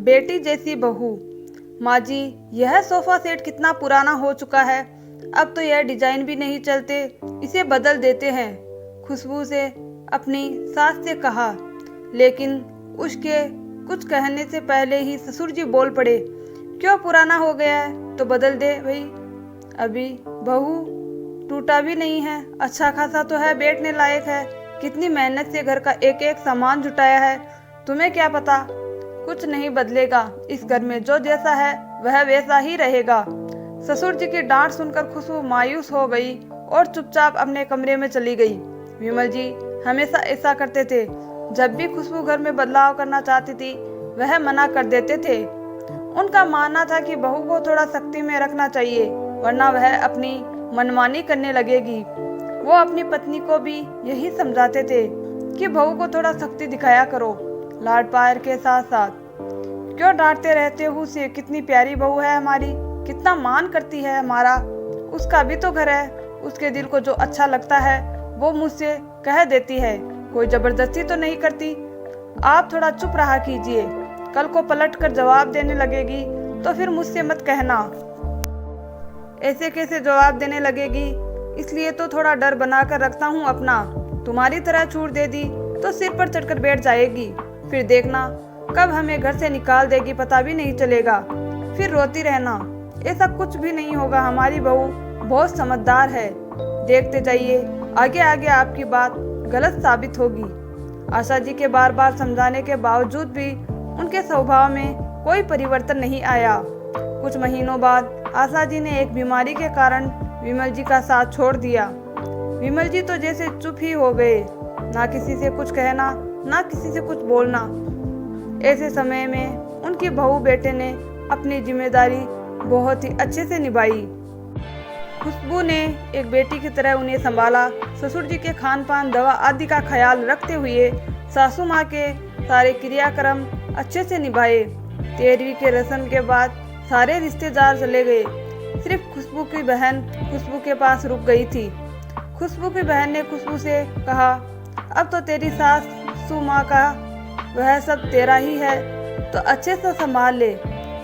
बेटी जैसी बहू। माँ जी, यह सोफा सेट कितना पुराना हो चुका है, अब तो यह डिजाइन भी नहीं चलते, इसे बदल देते हैं। खुशबू से अपनी सास से कहा, लेकिन उसके कुछ कहने से पहले ही ससुर जी बोल पड़े, क्यों पुराना हो गया है तो बदल दे भाई, अभी बहू टूटा भी नहीं है, अच्छा खासा तो है, बैठने लायक है। कितनी मेहनत से घर का एक एक सामान जुटाया है, तुम्हें क्या पता कुछ नहीं बदलेगा, इस घर में जो जैसा है वह वैसा ही रहेगा। ससुर जी की डांट सुनकर खुशबू मायूस हो गई और चुपचाप अपने कमरे में चली गई। विमल जी हमेशा ऐसा करते थे, जब भी खुशबू घर में बदलाव करना चाहती थी वह मना कर देते थे। उनका मानना था कि बहू को थोड़ा सख्ती में रखना चाहिए, वरना वह अपनी मनमानी करने लगेगी। वो अपनी पत्नी को भी यही समझाते थे कि बहू को थोड़ा सख्ती दिखाया करो, लाड प्यार के साथ साथ। क्यों डांटते रहते हो उसे, कितनी प्यारी बहू है हमारी, कितना मान करती है हमारा, उसका भी तो घर है, उसके दिल को जो अच्छा लगता है वो मुझसे कह देती है, कोई जबरदस्ती तो नहीं करती। आप थोड़ा चुप रहा कीजिए, कल को पलट कर जवाब देने लगेगी तो फिर मुझसे मत कहना। ऐसे कैसे जवाब देने लगेगी, इसलिए तो थोड़ा डर बना कर रखता हूँ अपना, तुम्हारी तरह छूट दे दी तो सिर पर चढ़कर बैठ जाएगी, फिर देखना कब हमें घर से निकाल देगी पता भी नहीं चलेगा, फिर रोती रहना। ऐसा कुछ भी नहीं होगा, हमारी बहू बहुत समझदार है, देखते जाइए आगे आगे आपकी बात गलत साबित होगी। आशा जी के बार बार समझाने के बावजूद भी उनके स्वभाव में कोई परिवर्तन नहीं आया। कुछ महीनों बाद आशा जी ने एक बीमारी के कारण विमल जी का साथ छोड़ दिया। विमल जी तो जैसे चुप ही हो गए, ना किसी से कुछ कहना ना किसी से कुछ बोलना। ऐसे समय में उनकी बहू बेटे ने अपनी जिम्मेदारी बहुत ही अच्छे से निभाई। खुशबू ने एक बेटी की तरह उन्हें संभाला, ससुर जी के खान पान दवा आदि का ख्याल रखते हुए सासू माँ के सारे क्रियाक्रम अच्छे से निभाए। 13वीं के रस्म के बाद सारे रिश्तेदार चले गए, सिर्फ खुशबू की बहन खुशबू के पास रुक गई थी। खुशबू की बहन ने खुशबू से कहा, अब तो तेरी सासू माँ का वह सब तेरा ही है, तो अच्छे से संभाल ले,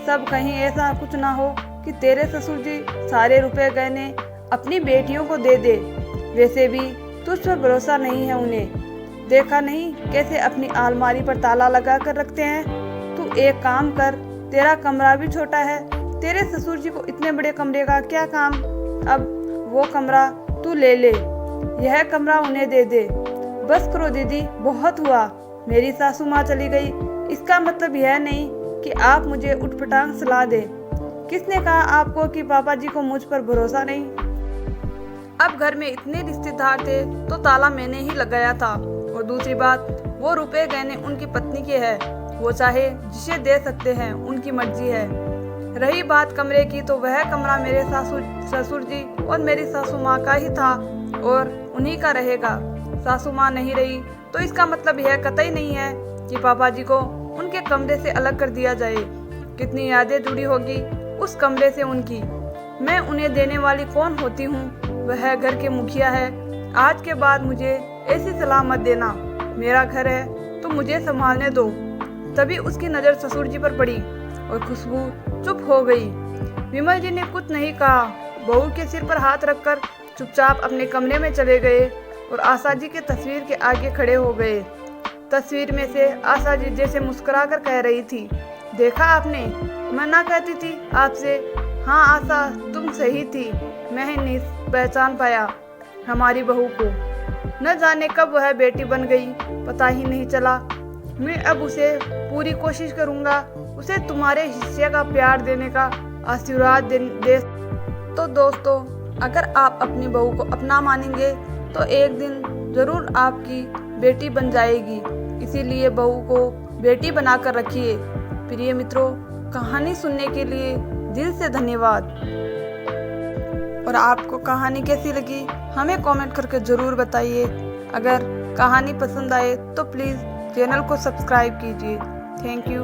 सब कहीं ऐसा कुछ ना हो कि तेरे ससुर जी सारे रुपए गहने अपनी बेटियों को दे दे। वैसे भी तुझ पर भरोसा नहीं है उन्हें, देखा नहीं कैसे अपनी अलमारी पर ताला लगा कर रखते हैं। तू एक काम कर, तेरा कमरा भी छोटा है, तेरे ससुर जी को इतने बड़े कमरे का क्या काम, अब वो कमरा तू ले ले, यह कमरा उन्हें दे दे। बस करो दीदी, बहुत हुआ, मेरी सासू माँ चली गई, इसका मतलब यह नहीं कि आप मुझे उठपटांग सलाह दे। किसने कहा आपको कि पापा जी को मुझ पर भरोसा नहीं। अब घर में इतने रिश्तेदार थे तो ताला मैंने ही लगाया था, और दूसरी बात वो रुपए गहने उनकी पत्नी के है, वो चाहे जिसे दे सकते हैं, उनकी मर्जी है। रही बात कमरे की, तो वह कमरा मेरे ससुर जी और मेरी सासू माँ का ही था और उन्हीं का रहेगा। सासू माँ नहीं रही तो इसका मतलब यह कतई नहीं है कि पापा जी को उनके कमरे से अलग कर दिया जाए। कितनी यादें जुड़ी होगी उस कमरे से उनकी। मैं उन्हें देने वाली कौन होती हूँ, वह घर के मुखिया है। आज के बाद मुझे ऐसी सलाह मत देना, मेरा घर है तो मुझे संभालने दो। तभी उसकी नज़र ससुर जी पर पड़ी और खुशबू चुप हो गई। विमल जी ने कुछ नहीं कहा, बहू के सिर पर हाथ रखकर चुपचाप अपने कमरे में चले गए और आशा जी के तस्वीर के आगे खड़े हो गए। तस्वीर में से आशा जी जैसे मुस्कुराकर कह रही थी, देखा आपने, मैं ना कहती थी आपसे, हाँ आशा तुम सही थी, मैं ही नहीं पहचान पाया हमारी बहू को। न जाने कब वह बेटी बन गई, पता ही नहीं चला। मैं अब उसे पूरी कोशिश करूँगा, उसे तुम्हारे हिस्से का प्यार देने का आशीर्वाद दे। तो दोस्तों, अगर आप अपनी बहू को अपना मानेंगे तो एक दिन जरूर आपकी बेटी बन जाएगी, इसीलिए बहू को बेटी बनाकर रखिए। प्रिय मित्रों, कहानी सुनने के लिए दिल से धन्यवाद। और आपको कहानी कैसी लगी हमें कमेंट करके ज़रूर बताइए। अगर कहानी पसंद आए तो प्लीज़ चैनल को सब्सक्राइब कीजिए। Thank you.